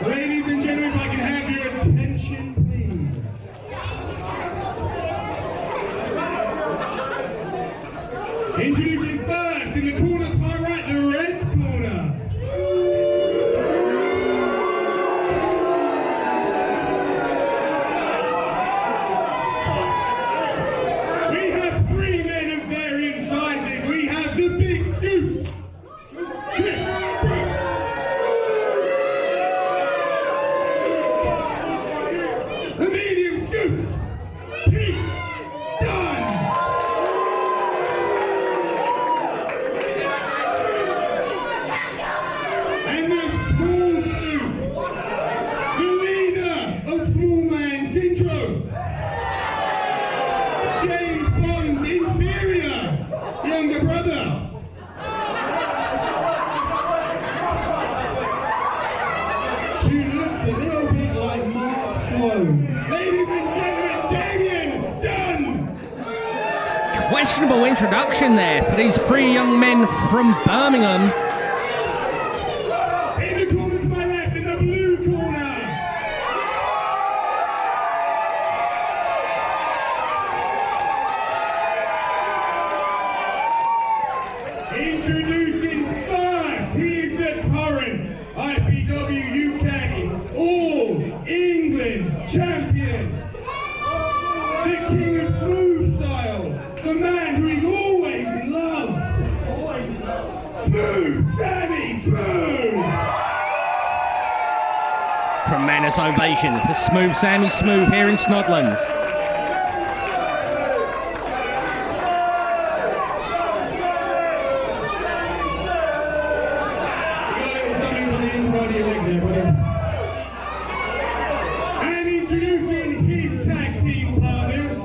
Ladies and gentlemen, if I can have your attention, please. Introducing first, in the corner to my right, the red corner. We have three men of varying sizes. We have the big scoop, Brookes. The medium scoop, Dunne. And the small scoop, the leader of small man syndrome, James Bond's inferior younger brother. Who looks a little bit like Mark Sloan. Ladies and gentlemen, Damian, Dunne. Questionable introduction there for these three young men from Birmingham. In the corner to my left, in the blue corner. Introducing first, he is the current IPW UK All England champion. The king of smooth style. The man who is always in love. Smooth, Sammy, smooth. Tremendous ovation for Smooth Sammy Smooth here in Snodland. And introducing his tag team partners,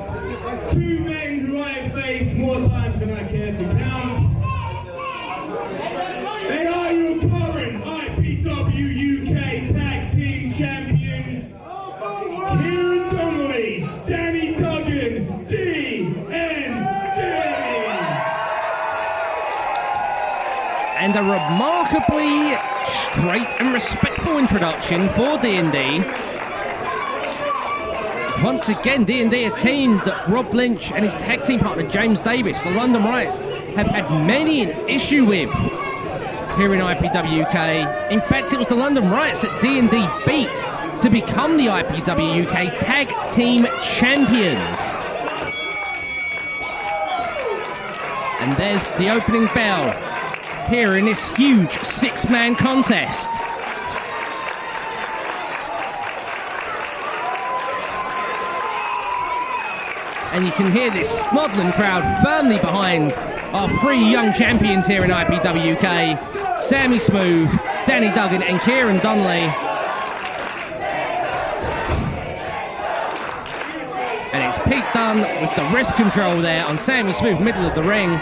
two men who I have faced more times than I care to count. They are your current IPW UK tag team champions, Cieran Donnelly, Duggan, DND. And a remarkably straight and respectful introduction for D&D. Once again, D&D, a team that Rob Lynch and his tag team partner James Davis, the London Riots, have had many an issue with here in IPW UK. In fact, it was the London Riots that D&D beat to become the IPW UK Tag Team Champions. And there's the opening bell here in this huge six-man contest. And you can hear this Snodland crowd firmly behind our three young champions here in IPW UK, Sammy Smooth, Danny Duggan and Cieran Donnelly. And it's Pete Dunne with the wrist control there on Sammy Smooth, middle of the ring.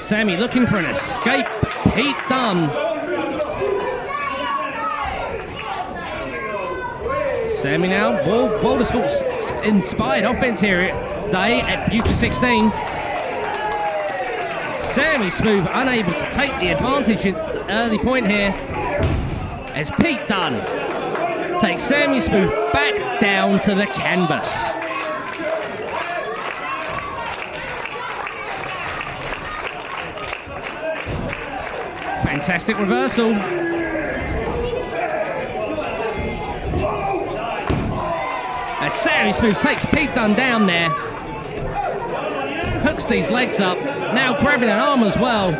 Sammy looking for an escape. Pete Dunne. Sammy now, Boulder Sports inspired offense here today at Future 16. Sammy Smooth unable to take the advantage at the early point here as Pete Dunne takes Sammy Smooth back down to the canvas. Fantastic reversal. As Sammy Smooth takes Pete Dunne down there. Hooks these legs up. Now grabbing an arm as well.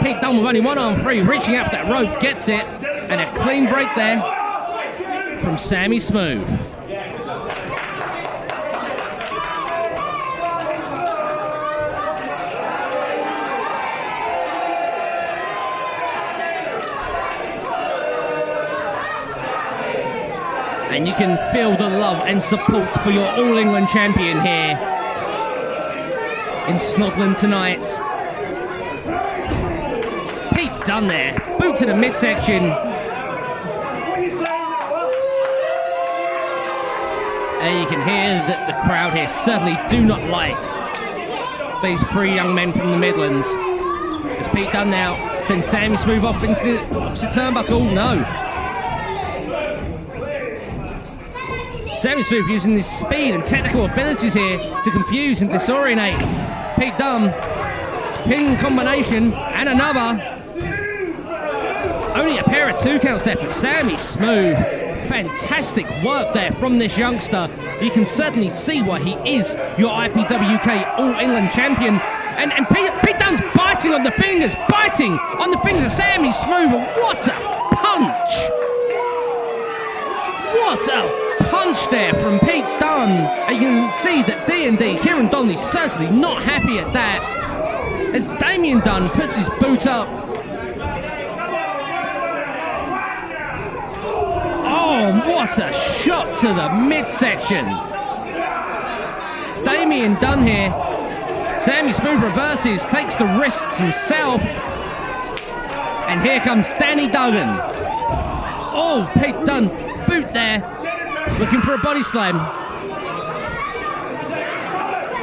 Pete Dunne with only one arm free, reaching up that rope, gets it. And a clean break there from Sammy Smooth. And you can feel the love and support for your All England champion here in Snodland tonight. Pete Dunne there, boot to the midsection. And you can hear that the crowd here certainly do not like these three young men from the Midlands. As Pete Dunne now Send Sammy Smooth off into the opposite turnbuckle. No. Sammy Smooth using his speed and technical abilities here to confuse and disorientate Pete Dunne. Pin combination and another. Only a pair of 2 counts there for Sammy Smooth. Fantastic work there from this youngster. You can certainly see why he is your IPWK All-England champion. And Pete Dunne's biting on the fingers of Sammy Smooth. What a punch! What a punch there from Pete Dunne. And you can see that D&D, Cieran Donnelly, certainly not happy at that. As Damian Dunne puts his boot up. Oh, what a shot to the midsection. Damian Dunne here. Sammy Smooth reverses, takes the wrist himself. And here comes Danny Duggan. Oh, Pete Dunne, boot there. Looking for a body slam.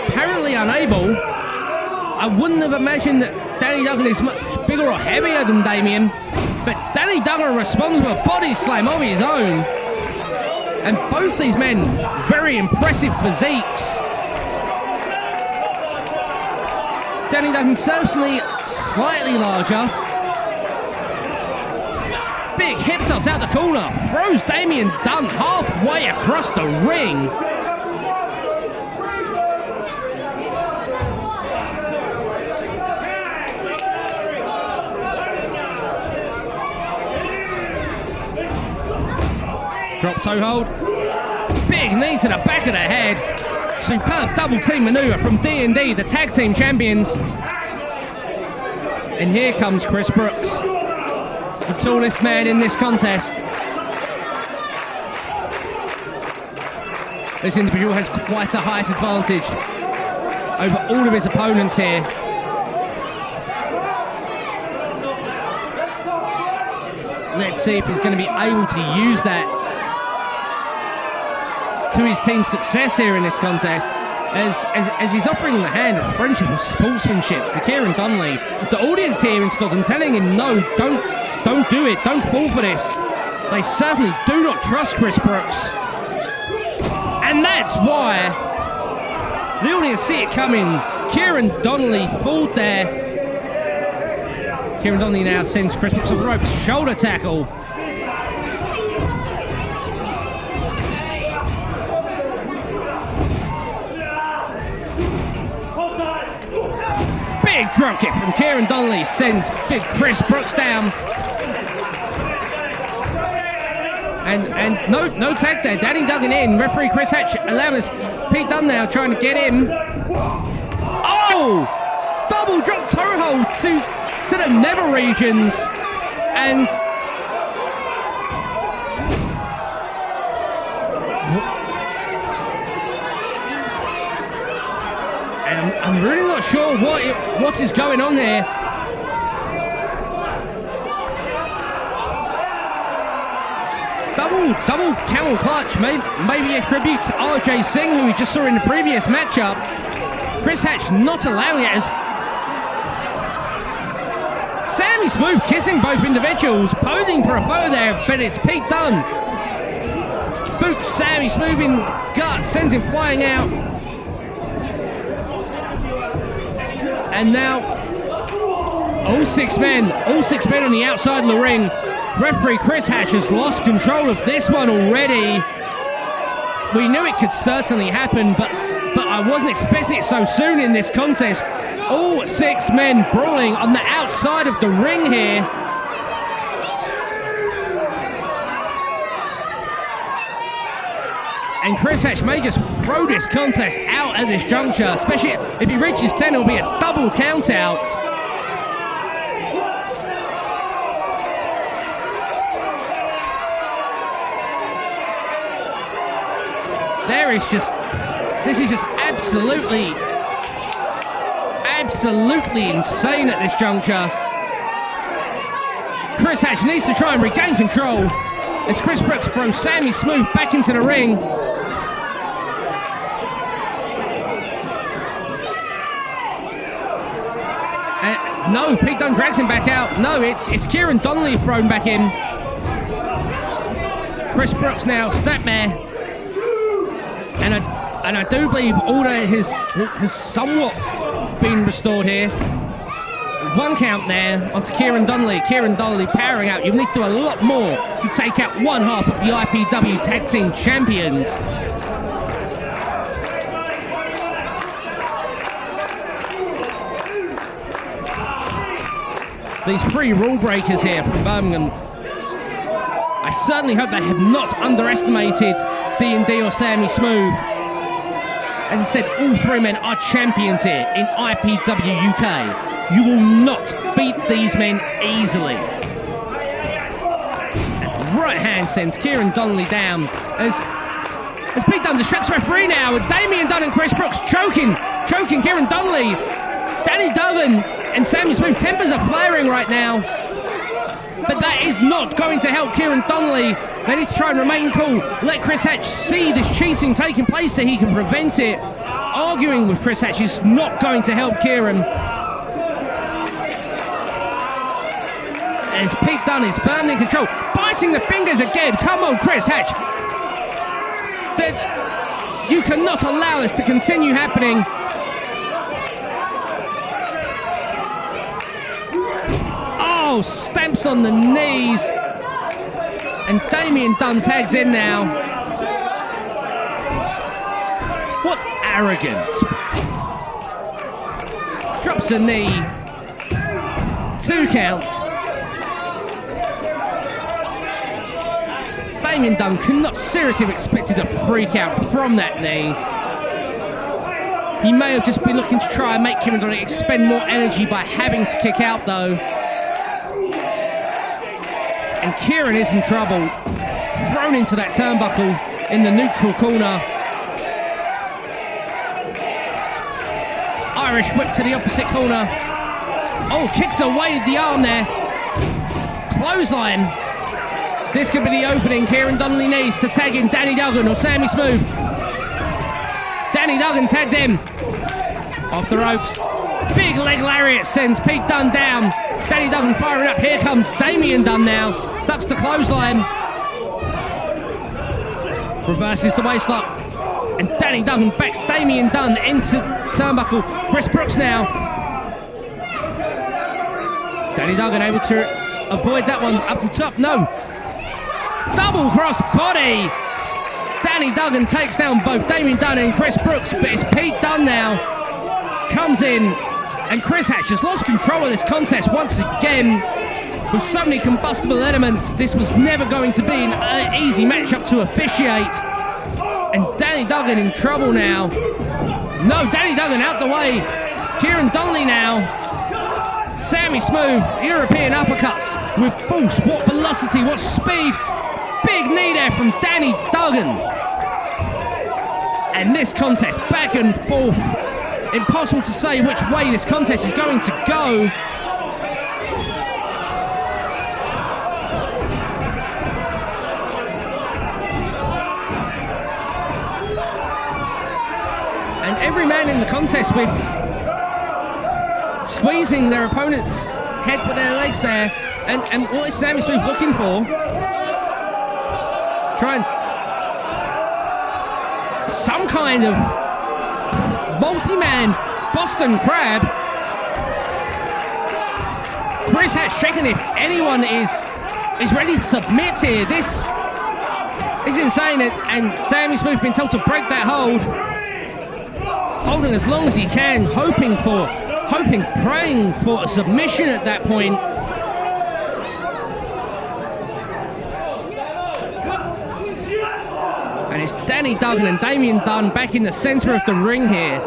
Apparently unable. I wouldn't have imagined that Danny Duggan is much bigger or heavier than Damian. But Danny Duggan responds with a body slam of his own. And both these men, very impressive physiques. Danny Duggan certainly slightly larger. Big hip toss out the corner. Throws Damian Dunne halfway across the ring. Drop toe hold. Big knee to the back of the head. Superb double team maneuver from D&D, the tag team champions. And here comes Chris Brookes, the tallest man in this contest. This individual has quite a height advantage over all of his opponents here. Let's see if he's going to be able to use that to his team's success here in this contest, as he's offering the hand of friendship and sportsmanship to Cieran Donnelly. The audience here in Stockton telling him, no, don't do it, don't fall for this. They certainly do not trust Chris Brookes. And that's why the audience see it coming. Cieran Donnelly fooled there. Cieran Donnelly now sends Chris Brookes off the ropes, shoulder tackle. Big drop kick from Cieran Donnelly sends big Chris Brookes down. And no tag there. Danny Duggan in. Referee Chris Hatch allowing us. Pete Dunne now trying to get him. Oh! Double drop toe hold to the nether regions. And I'm really not sure what is going on here. Double camel clutch, maybe a tribute to RJ Singh, who we just saw in the previous matchup. Chris Hatch not allowing it, as Sammy Smooth kissing both individuals, posing for a photo there, but it's Pete Dunne. Boots Sammy Smooth in guts, sends him flying out. And now, all six men on the outside of the ring. Referee Chris Hatch has lost control of this one already. We knew it could certainly happen, but I wasn't expecting it so soon in this contest. All 6 men brawling on the outside of the ring here. And Chris Hatch may just throw this contest out at this juncture, especially if he reaches 10, it'll be a double count out. This is just absolutely insane at this juncture. Chris Hatch needs to try and regain control as Chris Brookes throws Sammy Smooth back into the ring. No, Pete Dunne drags him back out. No, it's Cieran Donnelly thrown back in. Chris Brookes now, snapmare. And I do believe order has somewhat been restored here. 1 count there onto Cieran Donnelly. Cieran Donnelly powering out. You need to do a lot more to take out one half of the IPW Tag Team Champions. These 3 rule breakers here from Birmingham, I certainly hope they have not underestimated D&D or Sammy Smooth. As I said, all 3 men are champions here in IPW UK. You will not beat these men easily. And right hand sends Cieran Donnelly down as Pete Dunne distracts the referee now with Damian Dunne and Chris Brookes choking Cieran Donnelly. Danny Duggan and Sammy Smooth tempers are flaring right now. But that is not going to help Cieran Donnelly. They need to try and remain cool. Let Chris Hatch see this cheating taking place so he can prevent it. Arguing with Chris Hatch is not going to help Cieran. As Pete Dunne is firmly in control, biting the fingers again. Come on, Chris Hatch. You cannot allow this to continue happening. Oh, stamps on the knees. And Damian Dunne tags in now. What arrogance. Drops a knee. 2 counts. Damian Dunne could not seriously have expected a freak out from that knee. He may have just been looking to try and make Cieran Donnelly expend more energy by having to kick out though. And Cieran is in trouble. Thrown into that turnbuckle in the neutral corner. Irish whip to the opposite corner. Oh, kicks away the arm there. Clothesline. This could be the opening. Cieran Donnelly needs to tag in Danny Duggan or Sammy Smooth. Danny Duggan tagged in. Off the ropes. Big leg lariat sends Pete Dunne down. Danny Duggan firing up. Here comes Damian Dunne now. Ducks the clothesline. Reverses the waistlock. And Danny Duggan backs Damian Dunne into turnbuckle. Chris Brookes now. Danny Duggan able to avoid that one. Up the top. No. Double cross body. Danny Duggan takes down both Damian Dunne and Chris Brookes, but it's Pete Dunne now. Comes in, and Chris Hatch has lost control of this contest once again. With so many combustible elements, this was never going to be an easy matchup to officiate. And Danny Duggan in trouble now. No, Danny Duggan out the way. Cieran Donnelly now. Sammy Smooth, European uppercuts with force. What velocity, what speed. Big knee there from Danny Duggan. And this contest back and forth. Impossible to say which way this contest is going to go. And every man in the contest with squeezing their opponent's head with their legs there. And what is Sammy Smooth looking for? Trying some kind of multi-man Boston Crab. Chris Hatch checking if anyone is ready to submit here. This is insane, and Sammy Smooth been told to break that hold. Holding as long as he can, praying for a submission at that point. And it's Danny Duggan and Damian Dunne back in the centre of the ring here.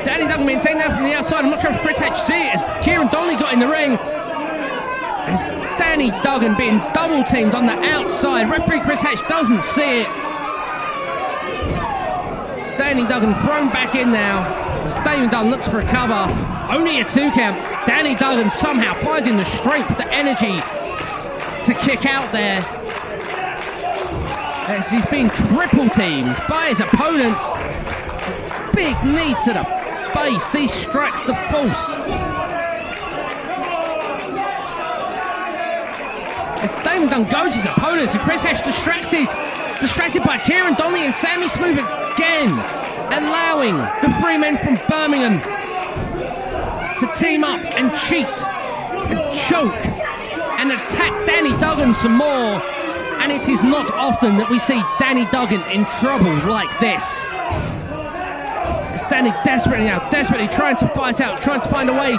Danny Duggan being taken down from the outside. I'm not sure if Chris Hatch see it as Cieran Donnelly got in the ring. As Danny Duggan being double teamed on the outside. Referee Chris Hatch doesn't see it. Danny Duggan thrown back in now as Damian Dunne looks for a cover. Only a 2 count. Danny Duggan somehow finding the strength, the energy to kick out there. as he's being triple teamed by his opponents. Big knee to the face, distracts the force. As Damian Dunne goes his opponents, and Chris Hesh distracted by Cieran, Donnelly and Sammy Smooth again, allowing the three men from Birmingham to team up and cheat and choke and attack Danny Duggan some more. And it is not often that we see Danny Duggan in trouble like this. It's Danny desperately trying to fight out, trying to find a way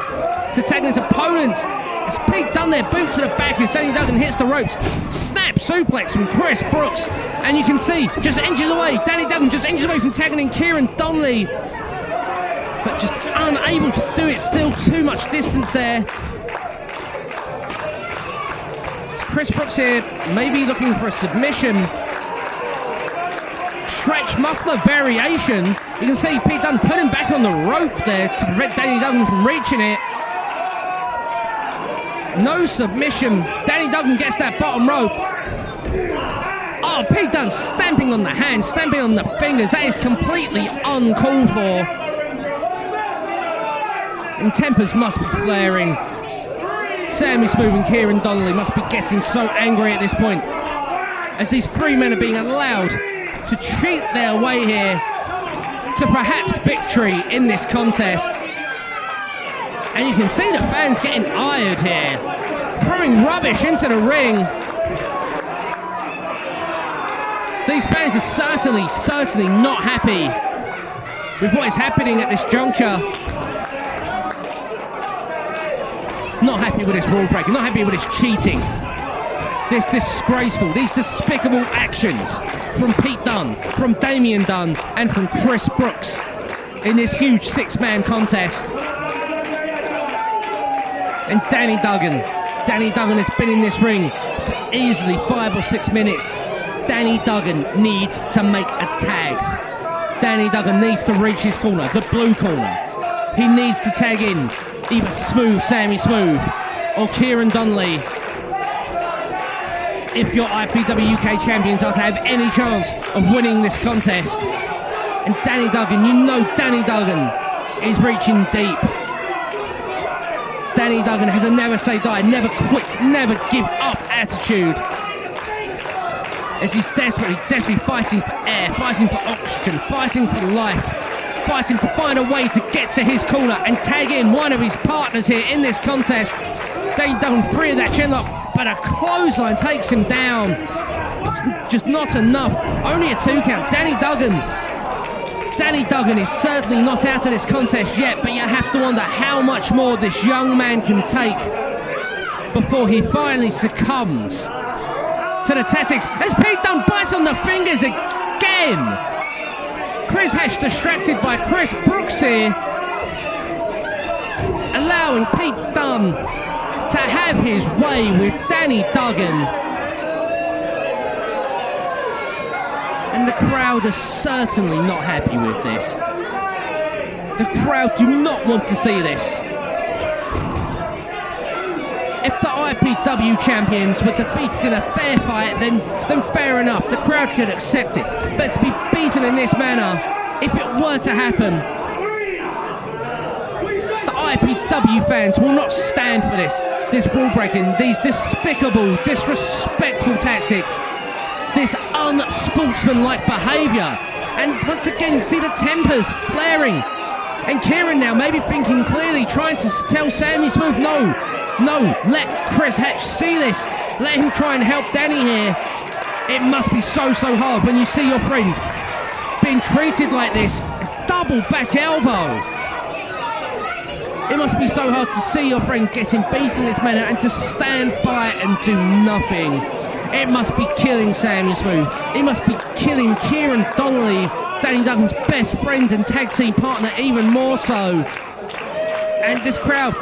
to tag his opponents. It's Pete Dunne there, boot to the back as Danny Duggan hits the ropes. Snap suplex from Chris Brookes. And you can see, just inches away, Danny Duggan just inches away from tagging in Cieran Donnelly. But just unable to do it, still too much distance there. Chris Brookes here, maybe looking for a submission. Stretch muffler variation. You can see Pete Dunne putting back on the rope there to prevent Danny Duggan from reaching it. No submission. Danny Duggan gets that bottom rope. Oh, Pete Dunne stamping on the hands, stamping on the fingers. That is completely uncalled for. And tempers must be flaring. Sammy Smooth and Cieran Donnelly must be getting so angry at this point, as these three men are being allowed to cheat their way here to perhaps victory in this contest. And you can see the fans getting ired here, throwing rubbish into the ring. These fans are certainly not happy with what is happening at this juncture. Not happy with this rule breaking, not happy with this cheating. This disgraceful, these despicable actions from Pete Dunne, from Damian Dunne, and from Chris Brookes in this huge six-man contest. And Danny Duggan has been in this ring for easily 5 or 6 minutes. Danny Duggan needs to make a tag. Danny Duggan needs to reach his corner, the blue corner. He needs to tag in either Sammy Smooth, or Cieran Donnelly, if your IPW UK champions are to have any chance of winning this contest. And Danny Duggan, you know Danny Duggan is reaching deep. Danny Duggan has a never say die, never quit, never give up attitude. As he's desperately fighting for air, fighting for oxygen, fighting for life, fighting to find a way to get to his corner and tag in one of his partners here in this contest. Danny Duggan free of that chinlock, but a clothesline takes him down. It's just not enough. Only a 2 count. Danny Duggan is certainly not out of this contest yet, but you have to wonder how much more this young man can take before he finally succumbs to the tactics. As Pete Dunne bites on the fingers again. Chris Hesh distracted by Chris Brookes here, allowing Pete Dunne to have his way with Danny Duggan. And the crowd are certainly not happy with this. The crowd do not want to see this. If the IPW champions were defeated in a fair fight, then fair enough, the crowd could accept it. But to be beaten in this manner, if it were to happen, the IPW fans will not stand for this rule breaking, these despicable, disrespectful tactics, this unsportsmanlike behaviour. And once again, you see the tempers flaring. And Cieran now maybe thinking clearly, trying to tell Sammy Smooth, no, let Chris Hesh see this. Let him try and help Danny here. It must be so hard when you see your friend being treated like this. Double back elbow. It must be so hard to see your friend getting beaten in this manner and to stand by it and do nothing. It must be killing Sammy Smooth. It must be killing Cieran Donnelly, Danny Duggan's best friend and tag team partner, even more so. And this crowd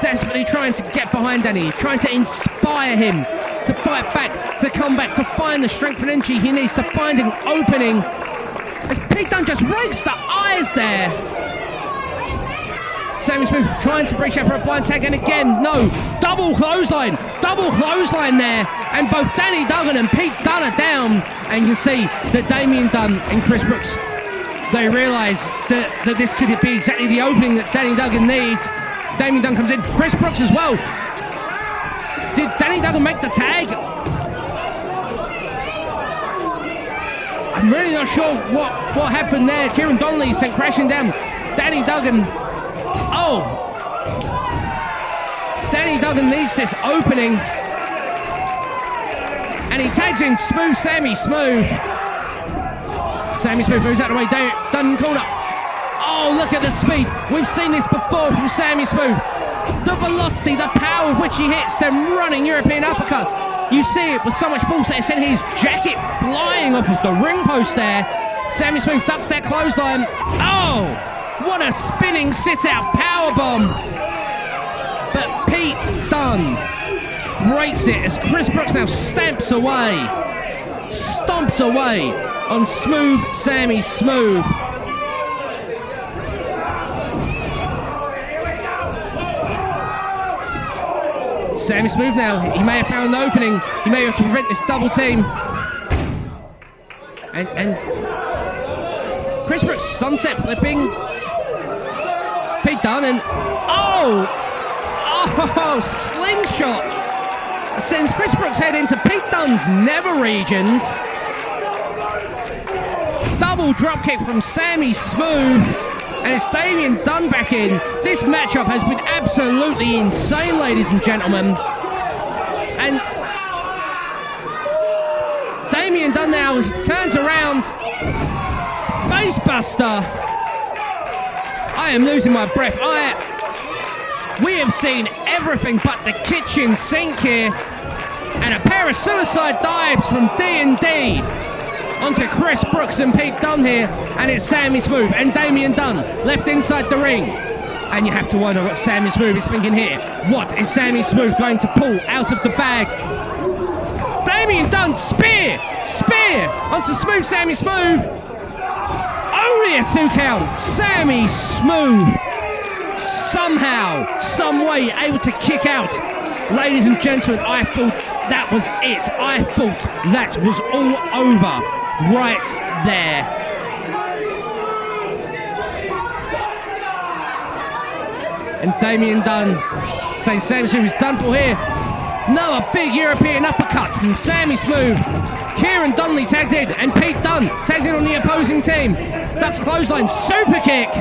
desperately trying to get behind Danny, trying to inspire him to fight back, to come back, to find the strength and energy he needs, to find an opening. As Pete Dunne just rakes the eyes there. Sammy Smooth trying to breach out for a blind tag, and again, no. Double clothesline there. And both Danny Duggan and Pete Dunne are down. And you can see that Damian Dunne and Chris Brookes, they realise that this could be exactly the opening that Danny Duggan needs. Damian Dunne comes in. Chris Brookes as well. Did Danny Duggan make the tag? I'm really not sure what happened there. Cieran Donnelly sent crashing down. Danny Duggan. Oh! Danny Duggan needs this opening. And he tags in Smooth Sammy Smooth. Sammy Smooth moves out of the way. Dunne corner. Oh, look at the speed. We've seen this before from Sammy Smooth. The velocity, the power with which he hits them running European uppercuts. You see it with so much force that it sent his jacket flying off of the ring post there. Sammy Smooth ducks that clothesline. Oh, what a spinning sit-out powerbomb. But Pete Dunne breaks it as Chris Brookes now stomps away on Smooth Sammy Smooth. Sammy Smooth now, he may have found an opening. He may have to prevent this double team. And Chris Brookes sunset flipping. Pete Dunne and oh, slingshot sends Chris Brookes head into Pete Dunne's nether regions. Double dropkick from Sammy Smooth. And it's Damian Dunne back in. This matchup has been absolutely insane, ladies and gentlemen. And Damian Dunne now turns around. Facebuster. I am losing my breath. We have seen everything but the kitchen sink here. And a pair of suicide dives from D&D. Onto Chris Brookes and Pete Dunne here, and it's Sammy Smooth and Damian Dunne left inside the ring. And you have to wonder what Sammy Smooth is thinking here. What is Sammy Smooth going to pull out of the bag? Damian Dunne, spear onto Smooth Sammy Smooth. Only a 2 count. Sammy Smooth somehow, some way able to kick out. Ladies and gentlemen, I thought that was it. I thought that was all over. Right there. And Damian Dunne saying Sammy Smooth is done for here. No, a big European uppercut from Sammy Smooth. Cieran Donnelly tagged in, and Pete Dunne tagged in on the opposing team. That's clothesline, super kick.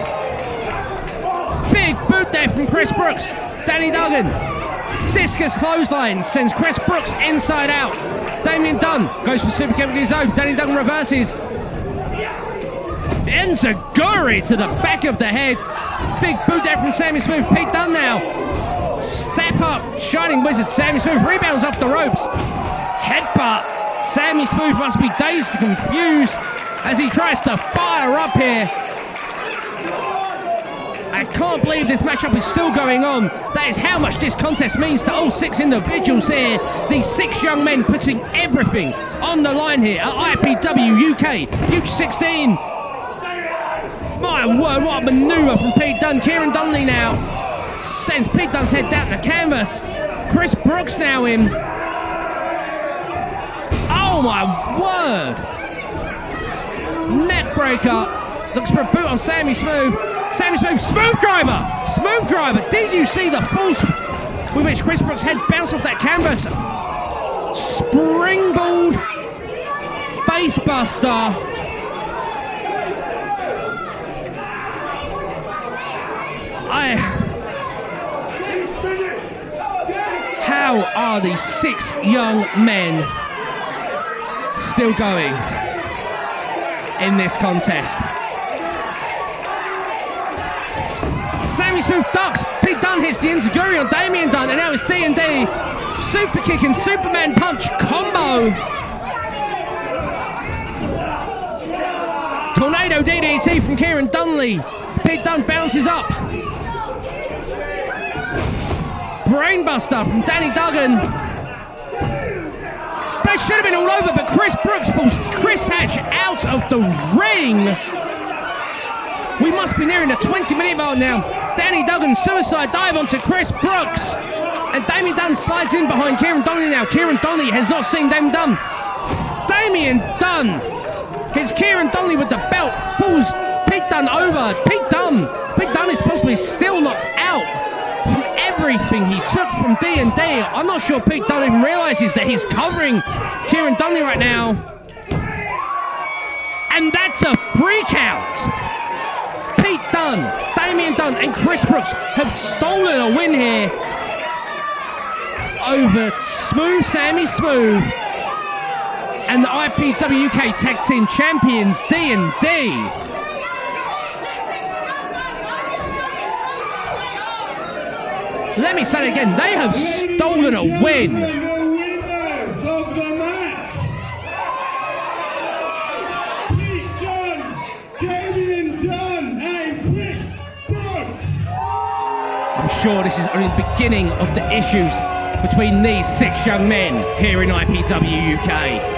Big boot there from Chris Brookes. Danny Duggan. Discus clothesline sends Chris Brookes inside out. Damian Dunne goes for super kick with his own. Danny Duggan reverses. Enziguri to the back of the head. Big boot there from Sammy Smooth. Pete Dunne now. Step up. Shining Wizard. Sammy Smooth rebounds off the ropes. Headbutt. Sammy Smooth must be dazed and confused as he tries to fire up here. I can't believe this matchup is still going on. That is how much this contest means to all 6 individuals here. These 6 young men putting everything on the line here at IPW UK Future 16. My word, what a manoeuvre from Pete Dunne. Cieran Donnelly now sends Pete Dunne's head down the canvas. Chris Brookes now in. Oh my word. Neck breaker. Looks for a boot on Sammy Smooth. Sammy Smooth, smooth driver! Did you see the force with which Chris Brookes' head bounced off that canvas? Springboard, facebuster. How are these 6 young men still going in this contest? Sammy Smooth ducks. Pete Dunne hits the enziguri on Damian Dunne, and now it's D&D. Super kick and Superman punch combo. Tornado DDT from Cieran Donnelly. Pete Dunne bounces up. Brainbuster from Danny Duggan. That should have been all over, but Chris Brookes pulls Chris Hatch out of the ring. We must be nearing the 20-minute mark now. Danny Duggan suicide dive onto Chris Brookes. And Damian Dunne slides in behind Cieran Donnelly now. Cieran Donnelly has not seen Damian Dunne. Damian Dunne hits Cieran Donnelly with the belt. Pulls Pete Dunne over. Pete Dunne is possibly still knocked out from everything he took from D&D. I'm not sure Pete Dunne even realises that he's covering Cieran Donnelly right now. And that's a 3 count. Pete Dunne, Damian Dunne, and Chris Brookes have stolen a win here over Smooth Sammy Smooth and the IPW UK Tag Team Champions D&D. Let me say it again, they have stolen a win. The winners of the match, Pete Dunne, Damian Dunne, and Chris Brookes. I'm sure this is only the beginning of the issues between these 6 young men here in IPW UK.